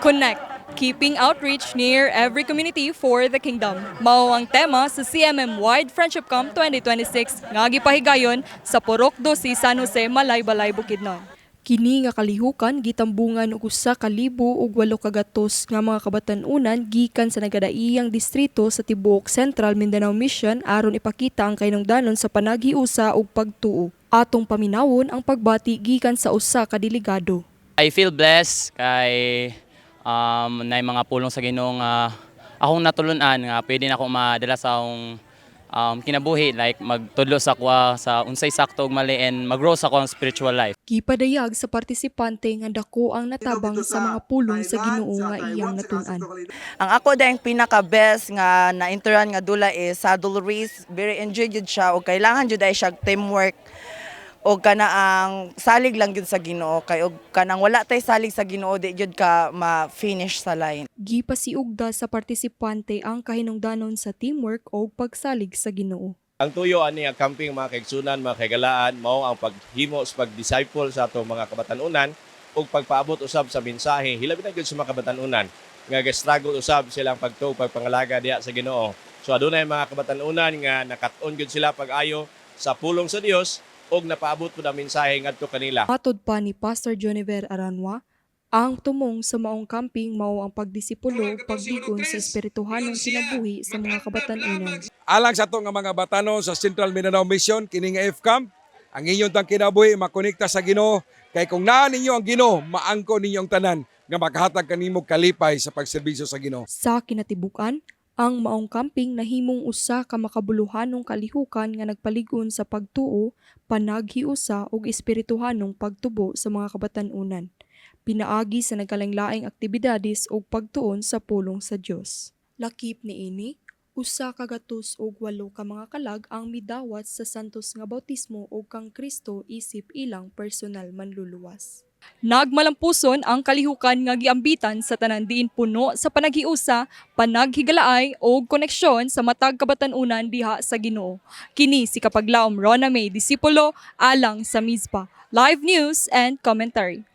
Connect, keeping outreach near every community for the kingdom. Mao ang tema sa CMM Wide Friendship Camp 2026 nga gipahigayon sa Purok 12 San Jose, Balay, Bukidnon. Kini nga kalihukan gitambungan og usa ka libo ug 800 nga mga kabatan-unan gikan sa nagadaiyang distrito sa tibuok Central Mindanao Mission aron ipakita ang kahinungdanon sa panaghiusa ug pagtuo. Atong paminawon ang pagbati gikan sa usa ka delegado. I feel blessed kay na mga pulong sa Ginoo nga akong natulunan nga pwede na ako madala sa akong kinabuhi, like magtudlo sa kwa sa unsay sakto ug mali and mag-grow sa akong spiritual life. Gipadayag sa partisipante nga dako ang natabang sa mga pulong sa Ginoo nga iyang natun-an. Ang ako dahil pinaka-best nga na-interan nga dula is saddle race. Very enjoy jud siya o kailangan jud ay siya teamwork o kana ang salig lang jud sa Ginoo kay og kanang wala tay salig sa Ginoo di jud ka ma-finish sa line. Gipasiugda sa partisipante ang kahinungdanon sa teamwork o pagsalig sa Ginoo. Ang tuyo ani ang camping mga kaigsunan, mga kaigalaan, mao ang paghimo sa pag-disciple sa atong mga kabatan-unan ug pagpaabot usab sa mensahe hilabi na gyud sa mga kabatan-unan nga ga-struggle usab silang pagtuo pagpangalaga diha sa Ginoo. So adunay mga kabatan-unan nga nakat-on gyud sila pag-ayo sa pulong sa Dios ug napaabot pud ang mensahe ngadto kanila. Matod pa ni Pastor Joniver Aranwa, ang tumong sa maong camping mao ang pagdisipulo ug pagdigon sa espirituhanong kinabuhi sa mga kabatan-unan. Alang sa itong mga batano sa Central Mindanao Mission, kini nga F-Camp, ang inyong tang kinabuhi makonekta sa Ginoo kay kung naa ninyo ang Ginoo, maangko ninyo ang tanan nga makahatag kanimo kalipay sa pagserbisyo sa Ginoo. Sa kinatibukan, ang maong camping nahimong usa ka makabuluhanong kalihukan nga nagpaligon sa pagtuo, panaghiusa ug espirituhanong pagtubo sa mga kabatan-unan. Pinaagi sa nagkalain-laing aktibidades ug pagtuon sa pulong sa Dios. Lakip niini, usa ka gatos ug 8 ka mga kalag ang midawat sa santos nga bautismo ug kang Kristo isip ilang personal manluluwas. Nagmalampuson ang kalihukan nga giambitan sa tanan diin puno sa panaghiusa, panaghigalaay ug koneksyon sa matag kabatan-unan diha sa Ginoo. Kini si Kapaglaom Rona May Disipulo alang sa Mizpa. Live news and commentary.